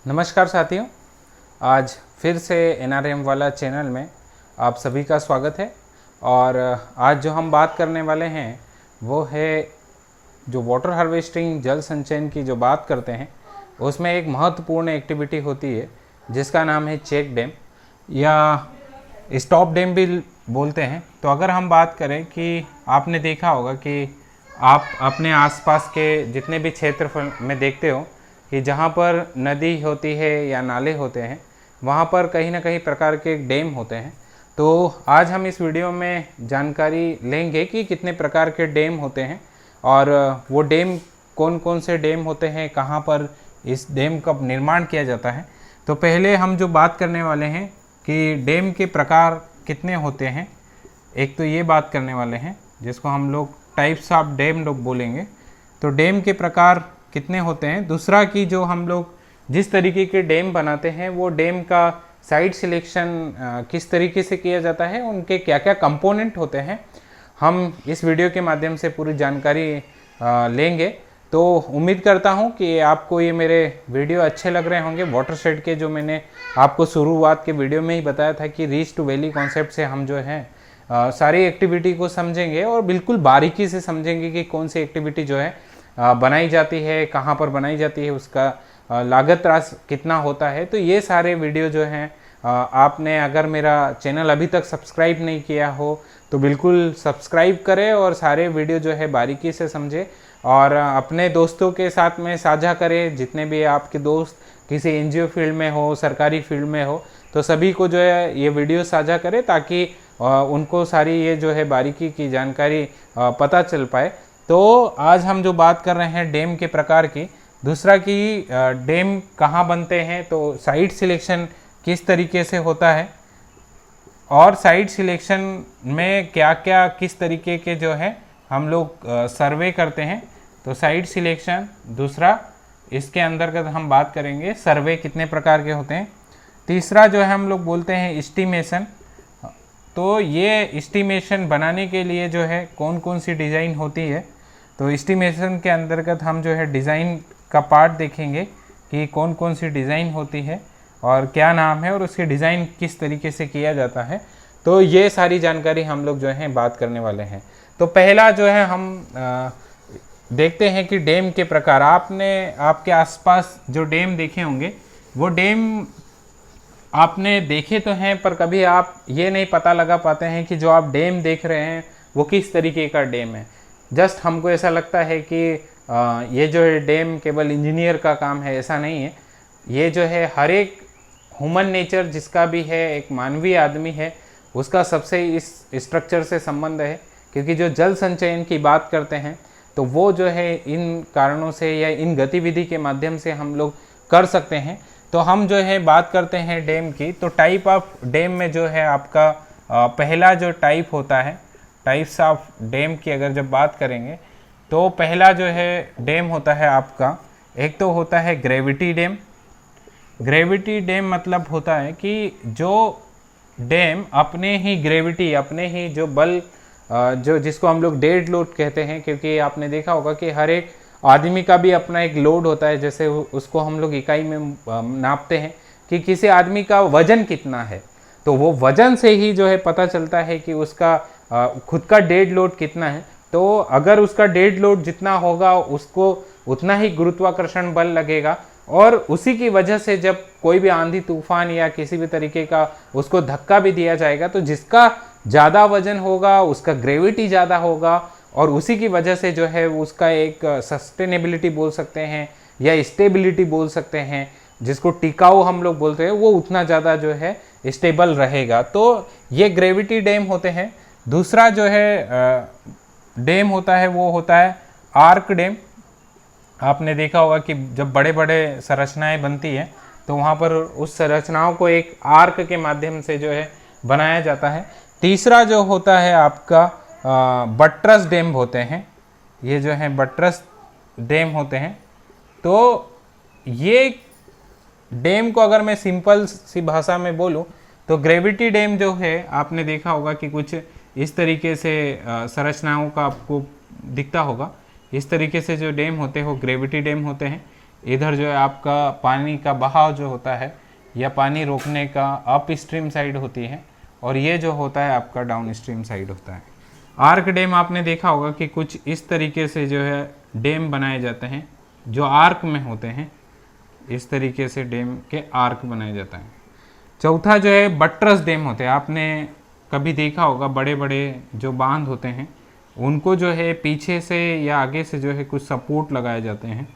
नमस्कार साथियों, आज फिर से एनआरएम वाला चैनल में आप सभी का स्वागत है। और आज जो हम बात करने वाले हैं वो है जो वाटर हार्वेस्टिंग जल संचयन की जो बात करते हैं उसमें एक महत्वपूर्ण एक्टिविटी होती है जिसका नाम है चेक डैम या स्टॉप डैम भी बोलते हैं। तो अगर हम बात करें कि आपने देखा होगा कि आप अपने आसपास के जितने भी क्षेत्रफल में देखते हो कि जहाँ पर नदी होती है या नाले होते हैं वहाँ पर कहीं ना कहीं प्रकार के डैम होते हैं। तो आज हम इस वीडियो में जानकारी लेंगे कि कितने प्रकार के डैम होते हैं और वो डैम कौन कौन से डैम होते हैं, कहाँ पर इस डैम का निर्माण किया जाता है। तो पहले हम जो बात करने वाले हैं कि डैम के प्रकार कितने होते हैं, एक तो ये बात करने वाले हैं जिसको हम लोग टाइप्स ऑफ डैम लोग बोलेंगे। तो डैम के प्रकार कितने होते हैं, दूसरा कि जो हम लोग जिस तरीके के डैम बनाते हैं वो डैम का साइट सिलेक्शन किस तरीके से किया जाता है, उनके क्या क्या कंपोनेंट होते हैं, हम इस वीडियो के माध्यम से पूरी जानकारी लेंगे। तो उम्मीद करता हूं कि आपको ये मेरे वीडियो अच्छे लग रहे होंगे। वाटरशेड के जो मैंने आपको शुरुआत के वीडियो में ही बताया था कि रीच टू वैली कॉन्सेप्ट से हम जो है सारी एक्टिविटी को समझेंगे और बिल्कुल बारीकी से समझेंगे कि कौन सी एक्टिविटी जो है बनाई जाती है, कहाँ पर बनाई जाती है, उसका लागत रास कितना होता है। तो ये सारे वीडियो जो हैं आपने अगर मेरा चैनल अभी तक सब्सक्राइब नहीं किया हो तो बिल्कुल सब्सक्राइब करें और सारे वीडियो जो है बारीकी से समझें और अपने दोस्तों के साथ में साझा करें। जितने भी आपके दोस्त किसी एनजीओ फील्ड में हो, सरकारी फील्ड में हो, तो सभी को जो है ये वीडियो साझा करें ताकि उनको सारी ये जो है बारीकी की जानकारी पता चल पाए। तो आज हम जो बात कर रहे हैं डैम के प्रकार की, दूसरा कि डैम कहाँ बनते हैं, तो साइट सिलेक्शन किस तरीके से होता है और साइट सिलेक्शन में क्या क्या किस तरीके के जो है हम लोग सर्वे करते हैं। तो साइट सिलेक्शन, दूसरा इसके अंतर्गत हम बात करेंगे सर्वे कितने प्रकार के होते हैं, तीसरा जो है हम लोग बोलते हैं एस्टीमेशन। तो ये एस्टीमेशन बनाने के लिए जो है कौन कौन सी डिज़ाइन होती है, तो एस्टीमेशन के अंतर्गत हम जो है डिज़ाइन का पार्ट देखेंगे कि कौन कौन सी डिज़ाइन होती है और क्या नाम है और उसके डिज़ाइन किस तरीके से किया जाता है। तो ये सारी जानकारी हम लोग जो है बात करने वाले हैं। तो पहला जो है हम देखते हैं कि डैम के प्रकार। आपने आपके आसपास जो डैम देखे होंगे वो डैम आपने देखे तो हैं, पर कभी आप ये नहीं पता लगा पाते हैं कि जो आप डैम देख रहे हैं वो किस तरीके का डैम है। जस्ट हमको ऐसा लगता है कि ये जो है डैम केवल इंजीनियर का काम है, ऐसा नहीं है। ये जो है हर एक ह्यूमन नेचर जिसका भी है, एक मानवीय आदमी है, उसका सबसे इस स्ट्रक्चर से संबंध है। क्योंकि जो जल संचयन की बात करते हैं तो वो जो है इन कारणों से या इन गतिविधि के माध्यम से हम लोग कर सकते हैं। तो हम जो है बात करते हैं डैम की। तो टाइप ऑफ डैम में जो है आपका पहला जो टाइप होता है, टाइप्स ऑफ डैम की अगर जब बात करेंगे तो पहला जो है डैम होता है आपका, एक तो होता है ग्रेविटी डैम। ग्रेविटी डैम मतलब होता है कि जो डैम अपने ही ग्रेविटी, अपने ही जो बल, जो जिसको हम लोग डेड लोड कहते हैं, क्योंकि आपने देखा होगा कि हर एक आदमी का भी अपना एक लोड होता है, जैसे उसको हम लोग इकाई में नापते हैं कि किसी आदमी का वजन कितना है। तो वो वजन से ही जो है पता चलता है कि उसका खुद का डेड लोड कितना है। तो अगर उसका डेड लोड जितना होगा उसको उतना ही गुरुत्वाकर्षण बल लगेगा और उसी की वजह से जब कोई भी आंधी तूफान या किसी भी तरीके का उसको धक्का भी दिया जाएगा तो जिसका ज़्यादा वजन होगा उसका ग्रेविटी ज़्यादा होगा और उसी की वजह से जो है उसका एक सस्टेनेबिलिटी बोल सकते हैं या स्टेबिलिटी बोल सकते हैं, जिसको टिकाऊ हम लोग बोलते हैं, वो उतना ज़्यादा जो है स्टेबल रहेगा। तो ये ग्रेविटी डैम होते हैं। दूसरा जो है डैम होता है वो होता है आर्क डैम। आपने देखा होगा कि जब बड़े बड़े संरचनाएं बनती हैं तो वहाँ पर उस संरचनाओं को एक आर्क के माध्यम से जो है बनाया जाता है। तीसरा जो होता है आपका बट्रस डैम होते हैं। ये जो है बट्रस डैम होते हैं। तो ये डैम को अगर मैं सिंपल सी भाषा में बोलूँ तो ग्रेविटी डैम जो है आपने देखा होगा कि कुछ इस तरीके से संरचनाओं का आपको दिखता होगा। इस तरीके से जो डैम होते हैं वो ग्रेविटी डैम होते हैं। इधर जो है आपका पानी का बहाव जो होता है या पानी रोकने का अप स्ट्रीम साइड होती है, और ये जो होता है आपका डाउन स्ट्रीम साइड होता है। आर्क डैम आपने देखा होगा कि कुछ इस तरीके से जो है डैम बनाए जाते हैं जो आर्क में होते हैं, इस तरीके से डैम के आर्क बनाए जाते हैं। चौथा जो है बट्रस डैम होते हैं। आपने कभी देखा होगा बड़े बड़े जो बांध होते हैं उनको जो है पीछे से या आगे से जो है कुछ सपोर्ट लगाए जाते हैं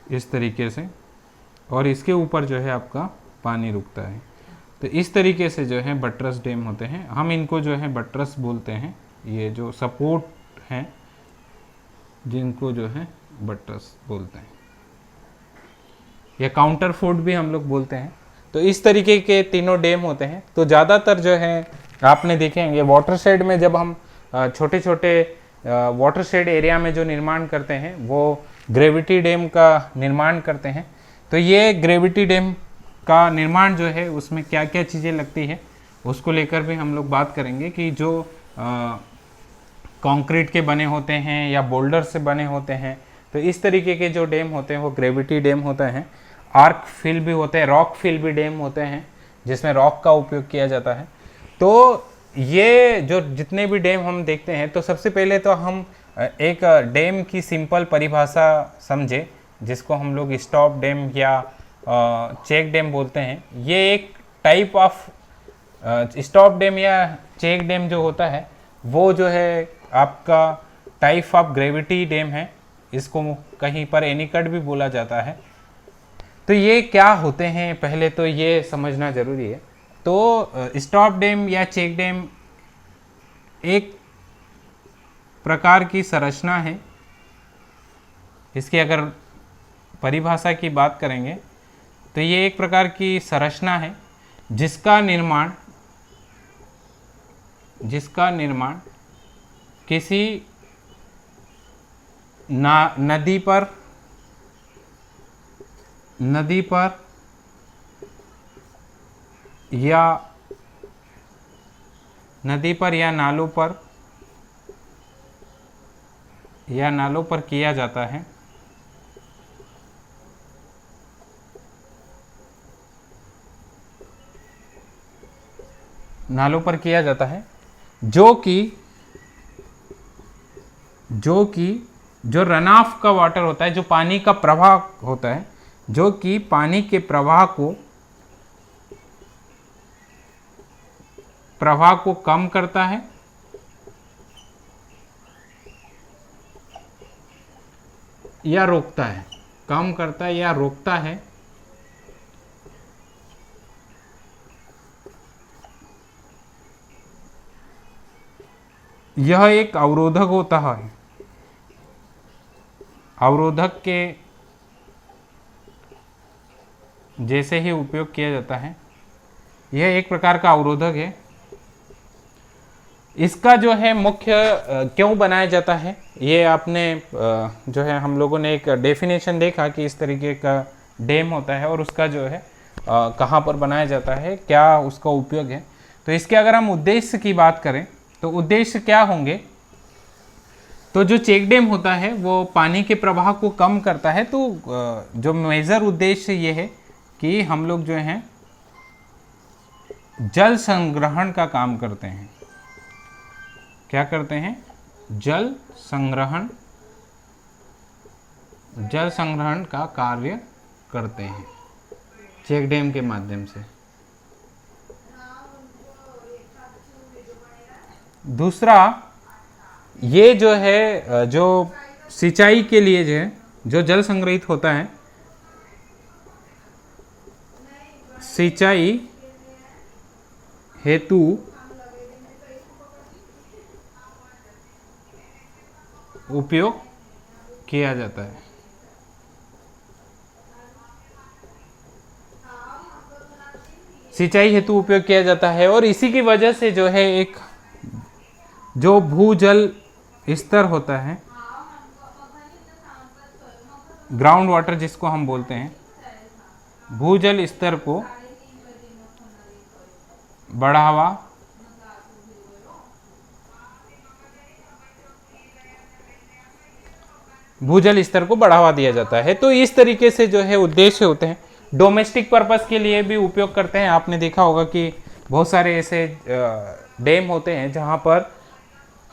इस तरीके से, और इसके ऊपर जो है आपका पानी रुकता है। तो इस तरीके से जो है बट्रस डैम होते हैं, हम इनको जो है बट्रस बोलते हैं। ये जो सपोर्ट हैं जिनको जो है बट्रस बोलते हैं, या काउंटर फोर्ट भी हम लोग बोलते हैं। तो इस तरीके के तीनों डैम होते हैं। तो ज़्यादातर जो है आपने देखेंगे वाटरशेड में, जब हम छोटे छोटे वाटरशेड एरिया में जो निर्माण करते हैं वो ग्रेविटी डैम का निर्माण करते हैं। तो ये ग्रेविटी डैम का निर्माण जो है उसमें क्या क्या चीज़ें लगती है उसको लेकर भी हम लोग बात करेंगे, कि जो कंक्रीट के बने होते हैं या बोल्डर से बने होते हैं, तो इस तरीके के जो डैम होते हैं वो ग्रेविटी डैम होते हैं। आर्क फिल भी होते हैं, रॉक फिल भी डैम होते हैं जिसमें रॉक का उपयोग किया जाता है। तो ये जो जितने भी डैम हम देखते हैं, तो सबसे पहले तो हम एक डैम की सिंपल परिभाषा समझे, जिसको हम लोग स्टॉप डैम या चेक डैम बोलते हैं। ये एक टाइप ऑफ स्टॉप डैम या चेक डैम जो होता है वो जो है आपका टाइप ऑफ ग्रेविटी डैम है। इसको कहीं पर एनीकट भी बोला जाता है। तो ये क्या होते हैं पहले तो ये समझना ज़रूरी है। तो स्टॉप डैम या चेक डैम एक प्रकार की संरचना है। इसकी अगर परिभाषा की बात करेंगे तो ये एक प्रकार की संरचना है जिसका निर्माण किसी नदी पर या नालों पर किया जाता है। नालों पर किया जाता है जो रन ऑफ का वाटर होता है, जो पानी का प्रवाह होता है, जो कि पानी के प्रवाह को कम करता है या रोकता है, कम करता है या रोकता है। यह एक अवरोधक होता है। अवरोधक के जैसे ही उपयोग किया जाता है। यह एक प्रकार का अवरोधक है। इसका जो है मुख्य क्यों बनाया जाता है, ये आपने जो है हम लोगों ने एक डेफिनेशन देखा कि इस तरीके का डैम होता है और उसका जो है कहाँ पर बनाया जाता है, क्या उसका उपयोग है। तो इसके अगर हम उद्देश्य की बात करें तो उद्देश्य क्या होंगे, तो जो चेक डैम होता है वो पानी के प्रवाह को कम करता है। तो जो मेजर उद्देश्य ये है कि हम लोग जो हैं जल संग्रहण का काम करते हैं। क्या करते हैं? जल संग्रहण का कार्य करते हैं चेक डैम के माध्यम से। दूसरा ये जो है जो सिंचाई के लिए जो है जो जल संग्रहित होता है, सिंचाई हेतु उपयोग किया जाता है। सिंचाई हेतु उपयोग किया जाता है और इसी की वजह से जो है एक जो भूजल स्तर होता है, ग्राउंड वाटर जिसको हम बोलते हैं, भूजल स्तर को बढ़ावा भूजल स्तर को बढ़ावा दिया जाता है। तो इस तरीके से जो है उद्देश्य होते हैं। डोमेस्टिक पर्पस के लिए भी उपयोग करते हैं। आपने देखा होगा कि बहुत सारे ऐसे डैम होते हैं जहाँ पर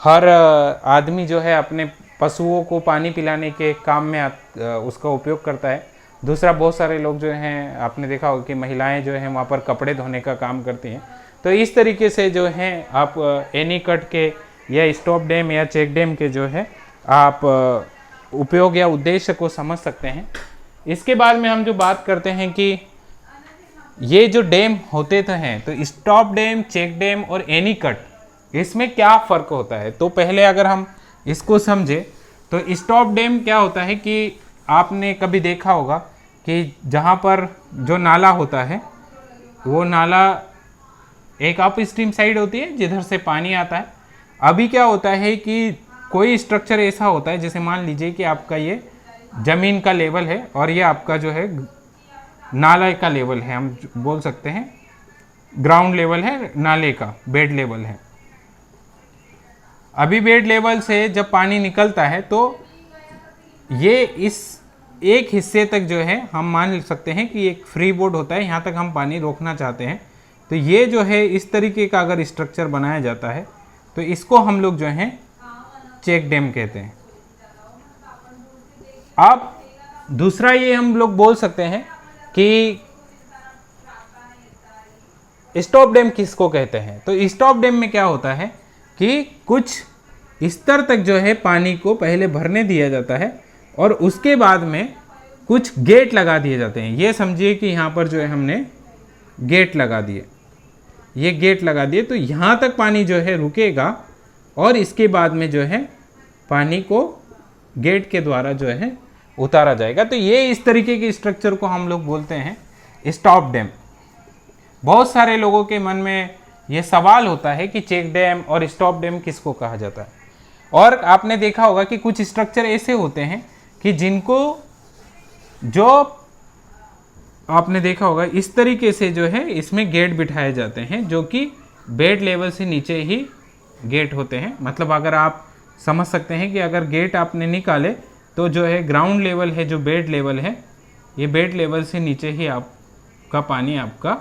हर आदमी जो है अपने पशुओं को पानी पिलाने के काम में उसका उपयोग करता है। दूसरा, बहुत सारे लोग जो हैं, आपने देखा होगा कि महिलाएं जो हैं वहाँ पर कपड़े धोने का काम करती हैं। तो इस तरीके से जो हैं आप एनीकट के या स्टॉप डैम या चेक डैम के जो है आप उपयोग या उद्देश्य को समझ सकते हैं। इसके बाद में हम जो बात करते हैं कि ये जो डैम होते तो हैं, तो स्टॉप डैम, चेक डैम और एनीकट, इसमें क्या फ़र्क होता है। तो पहले अगर हम इसको समझे तो स्टॉप डैम क्या होता है कि आपने कभी देखा होगा कि जहाँ पर जो नाला होता है वो नाला एक अप स्ट्रीम साइड होती है जिधर से पानी आता है। अभी क्या होता है कि कोई स्ट्रक्चर ऐसा होता है, जैसे मान लीजिए कि आपका ये ज़मीन का लेवल है और ये आपका जो है नाले का लेवल है, हम बोल सकते हैं ग्राउंड लेवल है, नाले का बेड लेवल है। अभी बेड लेवल से जब पानी निकलता है तो ये इस एक हिस्से तक जो है हम मान सकते हैं कि एक फ्री बोर्ड होता है, यहाँ तक हम पानी रोकना चाहते हैं। तो ये जो है इस तरीके का अगर स्ट्रक्चर बनाया जाता है तो इसको हम लोग जो है चेक डैम कहते हैं। अब दूसरा ये हम लोग बोल सकते हैं कि स्टॉप डैम किसको कहते हैं। तो स्टॉप डैम में क्या होता है कि कुछ स्तर तक जो है पानी को पहले भरने दिया जाता है और उसके बाद में कुछ गेट लगा दिए जाते हैं। ये समझिए कि यहाँ पर जो है हमने गेट लगा दिए, ये गेट लगा दिए, तो यहाँ तक पानी जो है रुकेगा और इसके बाद में जो है पानी को गेट के द्वारा जो है उतारा जाएगा। तो ये इस तरीके के स्ट्रक्चर को हम लोग बोलते हैं स्टॉप डैम। बहुत सारे लोगों के मन में ये सवाल होता है कि चेक डैम और स्टॉप डैम किसको कहा जाता है। और आपने देखा होगा कि कुछ स्ट्रक्चर ऐसे होते हैं कि जिनको जो आपने देखा होगा इस तरीके से जो है इसमें गेट बिठाए जाते हैं, जो कि बेड लेवल से नीचे ही गेट होते हैं। मतलब अगर आप समझ सकते हैं कि अगर गेट आपने निकाले तो जो है ग्राउंड लेवल है, जो बेड लेवल है, ये बेड लेवल से नीचे ही आपका पानी आपका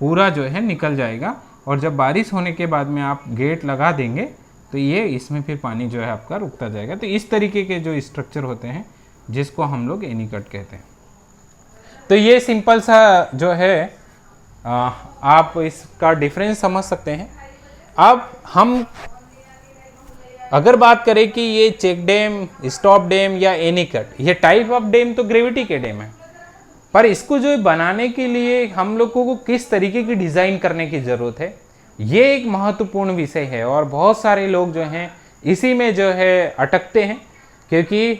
पूरा जो है निकल जाएगा। और जब बारिश होने के बाद में आप गेट लगा देंगे तो ये इसमें फिर पानी जो है आपका रुकता जाएगा। तो इस तरीके के जो स्ट्रक्चर होते हैं जिसको हम लोग एनीकट कहते हैं। तो ये सिंपल सा जो है आप इसका डिफरेंस समझ सकते हैं। अब हम अगर बात करें कि ये चेक डैम, स्टॉप डैम या एनीकट, ये टाइप ऑफ डैम तो ग्रेविटी के डैम है, पर इसको जो बनाने के लिए हम लोगों को किस तरीके की डिज़ाइन करने की ज़रूरत है, ये एक महत्वपूर्ण विषय है। और बहुत सारे लोग जो हैं इसी में जो है अटकते हैं, क्योंकि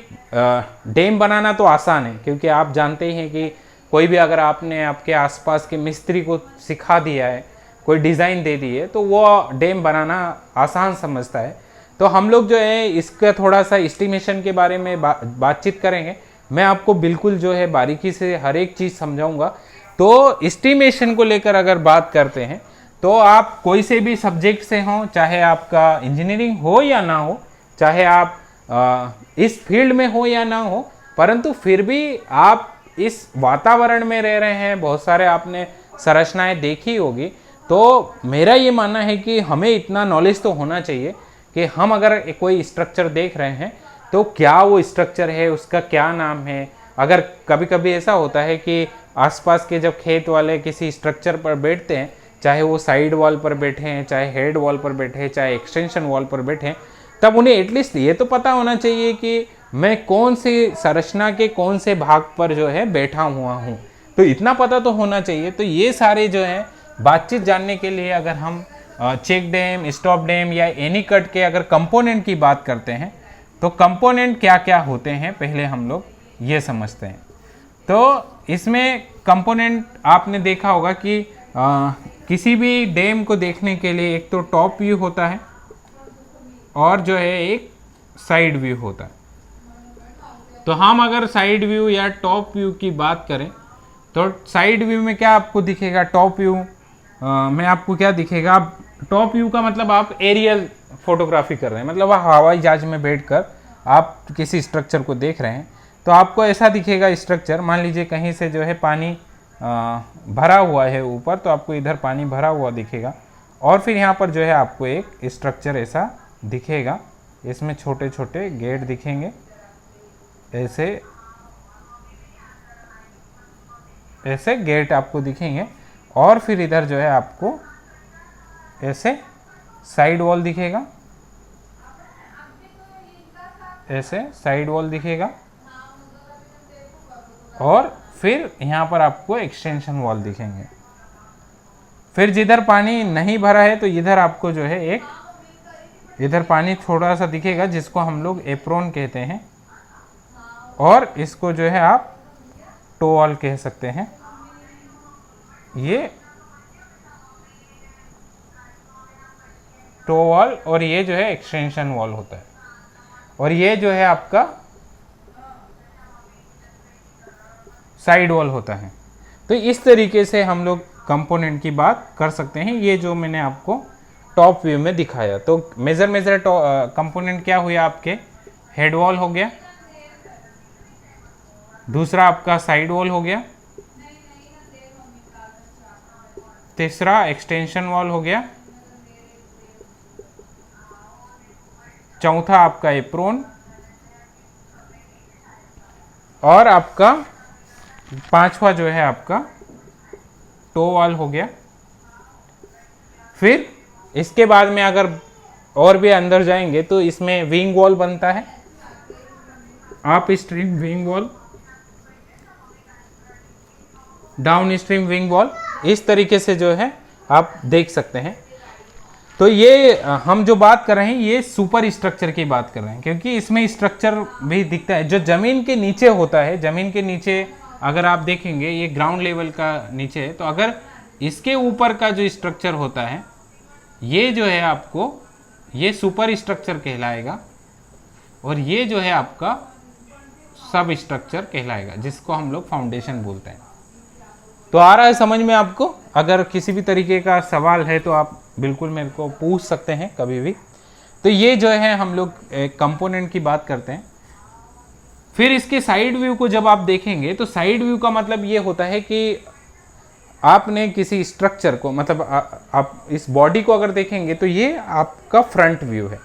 डैम बनाना तो आसान है, क्योंकि आप जानते ही हैं कि कोई भी अगर आपने आपके आसपास के मिस्त्री को सिखा दिया है, कोई डिज़ाइन दे दी है, तो वो डैम बनाना आसान समझता है। तो हम लोग जो है इसका थोड़ा सा एस्टिमेशन के बारे में बातचीत करेंगे। मैं आपको बिल्कुल जो है बारीकी से हर एक चीज़ समझाऊंगा। तो एस्टिमेशन को लेकर अगर बात करते हैं तो आप कोई से भी सब्जेक्ट से हों, चाहे आपका इंजीनियरिंग हो या ना हो, चाहे आप इस फील्ड में हो या ना हो, परंतु फिर भी आप इस वातावरण में रह रहे हैं, बहुत सारे आपने संरचनाएं देखी होगी। तो मेरा ये मानना है कि हमें इतना नॉलेज तो होना चाहिए कि हम अगर कोई स्ट्रक्चर देख रहे हैं तो क्या वो स्ट्रक्चर है, उसका क्या नाम है। अगर कभी कभी ऐसा होता है कि आसपास के जब खेत वाले किसी स्ट्रक्चर पर बैठते हैं, चाहे वो साइड वॉल पर बैठे हैं, चाहे हेड वॉल पर बैठे हैं, चाहे एक्सटेंशन वॉल पर बैठे हैं, तब उन्हें एटलीस्ट ये तो पता होना चाहिए कि मैं कौन सी संरचना के कौन से भाग पर जो है बैठा हुआ हूँ। तो इतना पता तो होना चाहिए। तो ये सारे जो है बातचीत जानने के लिए अगर हम चेक डैम, स्टॉप डैम या एनीकट के अगर कंपोनेंट की बात करते हैं तो कंपोनेंट क्या क्या होते हैं पहले हम लोग ये समझते हैं। तो इसमें कंपोनेंट आपने देखा होगा कि किसी भी डैम को देखने के लिए एक तो टॉप व्यू होता है और जो है एक साइड व्यू होता है। तो हम अगर साइड व्यू या टॉप व्यू की बात करें तो साइड व्यू में क्या आपको दिखेगा, टॉप व्यू में आपको क्या दिखेगा। टॉप व्यू का मतलब आप एरियल फोटोग्राफी कर रहे हैं, मतलब आप हवाई जहाज में बैठकर आप किसी स्ट्रक्चर को देख रहे हैं तो आपको ऐसा दिखेगा स्ट्रक्चर। मान लीजिए कहीं से जो है पानी भरा हुआ है ऊपर, तो आपको इधर पानी भरा हुआ दिखेगा और फिर यहाँ पर जो है आपको एक स्ट्रक्चर ऐसा दिखेगा। इसमें छोटे छोटे गेट दिखेंगे, ऐसे गेट आपको दिखेंगे और फिर इधर जो है आपको ऐसे साइड वॉल दिखेगा, ऐसे साइड वॉल दिखेगा और फिर यहाँ पर आपको एक्सटेंशन वॉल दिखेंगे। फिर जिधर पानी नहीं भरा है तो इधर आपको जो है एक इधर पानी थोड़ा सा दिखेगा जिसको हम लोग एप्रोन कहते हैं और इसको जो है आप टो वॉल कह सकते हैं। ये टो वॉल और ये जो है एक्सटेंशन वॉल होता है और ये जो है आपका साइड वॉल होता है। तो इस तरीके से हम लोग कंपोनेंट की बात कर सकते हैं। ये जो मैंने आपको टॉप व्यू में दिखाया, तो मेजर कंपोनेंट क्या हुआ आपके, हेड वॉल हो गया, दूसरा आपका साइड वॉल हो गया, तीसरा एक्सटेंशन वॉल हो गया, चौथा आपका एप्रोन और आपका पांचवा जो है आपका टो वॉल हो गया। फिर इसके बाद में अगर और भी अंदर जाएंगे तो इसमें विंग वॉल बनता है, up stream wing wall, down stream wing wall, इस तरीके से जो है आप देख सकते हैं। तो ये हम जो बात कर रहे हैं ये सुपर स्ट्रक्चर की बात कर रहे हैं, क्योंकि इसमें स्ट्रक्चर भी दिखता है जो जमीन के नीचे होता है। जमीन के नीचे अगर आप देखेंगे ये ग्राउंड लेवल का नीचे है, तो अगर इसके ऊपर का जो स्ट्रक्चर होता है ये जो है आपको ये सुपर स्ट्रक्चर कहलाएगा और ये जो है आपका सब स्ट्रक्चर कहलाएगा, जिसको हम लोग फाउंडेशन बोलते हैं। तो आ रहा है समझ में आपको? अगर किसी भी तरीके का सवाल है तो आप बिल्कुल मेरे को पूछ सकते हैं कभी भी। तो ये जो है हम लोग कंपोनेंट की बात करते हैं। फिर इसके साइड व्यू को जब आप देखेंगे तो साइड व्यू का मतलब ये होता है कि आपने किसी स्ट्रक्चर को, मतलब आप इस बॉडी को अगर देखेंगे तो ये आपका फ्रंट व्यू है,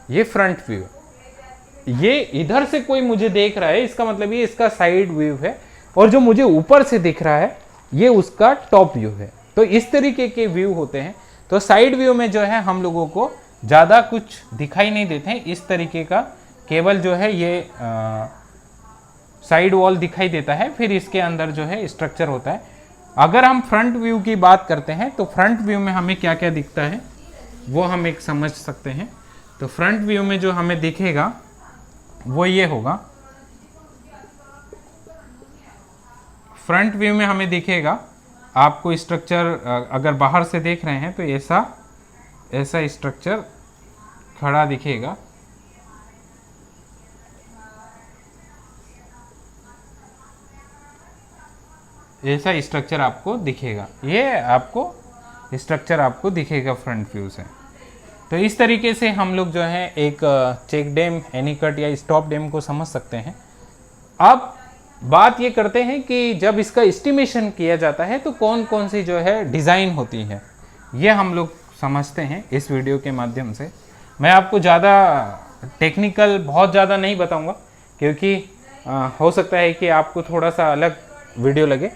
ये फ्रंट व्यू है। ये इधर से कोई मुझे देख रहा है इसका मतलब ये इसका साइड व्यू है, और जो मुझे ऊपर से दिख रहा है ये उसका टॉप व्यू है। तो इस तरीके के व्यू होते हैं। तो साइड व्यू में जो है हम लोगों को ज़्यादा कुछ दिखाई नहीं देते हैं, इस तरीके का केवल जो है ये साइड वॉल दिखाई देता है, फिर इसके अंदर जो है स्ट्रक्चर होता है। अगर हम फ्रंट व्यू की बात करते हैं तो फ्रंट व्यू में हमें क्या क्या दिखता है वो हम एक समझ सकते हैं। तो फ्रंट व्यू में जो हमें दिखेगा वो ये होगा, फ्रंट व्यू में हमें दिखेगा आपको स्ट्रक्चर, अगर बाहर से देख रहे हैं तो ऐसा स्ट्रक्चर खड़ा दिखेगा। ऐसा स्ट्रक्चर आपको दिखेगा, ये आपको स्ट्रक्चर आपको दिखेगा फ्रंट व्यू से। तो इस तरीके से हम लोग जो है एक चेक डैम, एनीकट या स्टॉप डैम को समझ सकते हैं। अब बात ये करते हैं कि जब इसका एस्टिमेशन किया जाता है तो कौन कौन सी जो है डिज़ाइन होती है, ये हम लोग समझते हैं इस वीडियो के माध्यम से। मैं आपको ज़्यादा टेक्निकल बहुत ज़्यादा नहीं बताऊंगा, क्योंकि हो सकता है कि आपको थोड़ा सा अलग वीडियो लगे,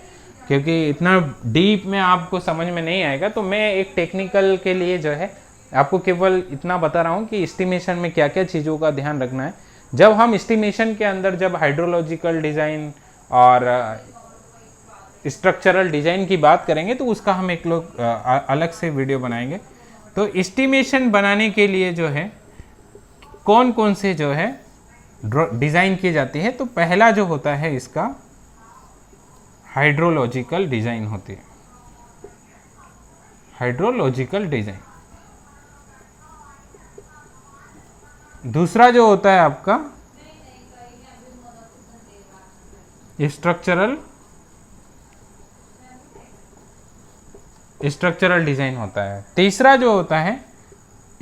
क्योंकि इतना डीप में आपको समझ में नहीं आएगा। तो मैं एक टेक्निकल के लिए जो है आपको केवल इतना बता रहा हूँ कि एस्टिमेशन में क्या क्या चीज़ों का ध्यान रखना है। जब हम एस्टिमेशन के अंदर जब हाइड्रोलॉजिकल डिज़ाइन और स्ट्रक्चरल डिज़ाइन की बात करेंगे तो उसका हम एक लोग अलग से वीडियो बनाएंगे। तो एस्टिमेशन बनाने के लिए जो है कौन कौन से जो है डिज़ाइन की जाती है, तो पहला जो होता है इसका हाइड्रोलॉजिकल डिज़ाइन होती है, हाइड्रोलॉजिकल डिज़ाइन। दूसरा जो होता है आपका स्ट्रक्चरल डिज़ाइन होता है। तीसरा जो होता है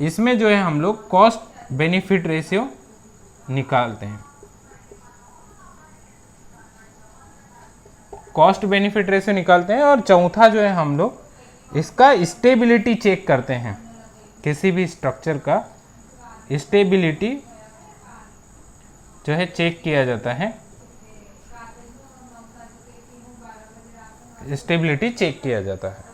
इसमें जो है हम लोग कॉस्ट बेनिफिट रेशियो निकालते हैं, कॉस्ट बेनिफिट रेशियो निकालते हैं। और चौथा जो है हम लोग इसका स्टेबिलिटी चेक करते हैं, किसी भी स्ट्रक्चर का स्टेबिलिटी जो है चेक किया जाता है, स्टेबिलिटी चेक किया जाता है।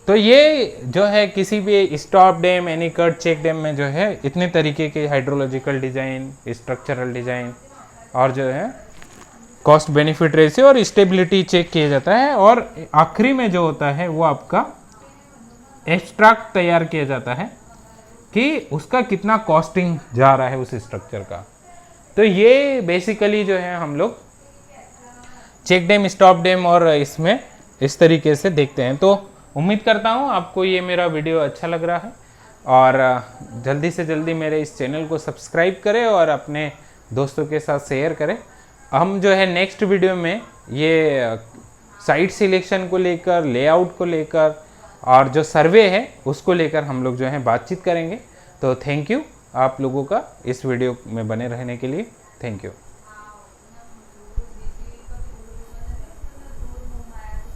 तो ये जो है किसी भी stop dam, anicut check dam में जो है इतने तरीके के हाइड्रोलॉजिकल डिज़ाइन, स्ट्रक्चरल डिज़ाइन और जो है कॉस्ट बेनिफिट रेशियो और स्टेबिलिटी चेक किया जाता है। और आखिरी में जो होता है वो आपका एब्स्ट्रैक्ट तैयार किया जाता है कि उसका कितना कॉस्टिंग जा रहा है उस स्ट्रक्चर का। तो ये बेसिकली जो है हम लोग चेक डैम, स्टॉप डैम और इसमें इस तरीके से देखते हैं। तो उम्मीद करता हूँ आपको ये मेरा वीडियो अच्छा लग रहा है और जल्दी से जल्दी मेरे इस चैनल को सब्सक्राइब करें और अपने दोस्तों के साथ शेयर करें। हम जो है नेक्स्ट वीडियो में ये साइट सिलेक्शन को लेकर, लेआउट को लेकर और जो सर्वे है उसको लेकर हम लोग जो है बातचीत करेंगे। तो थैंक यू आप लोगों का इस वीडियो में बने रहने के लिए। Thank you.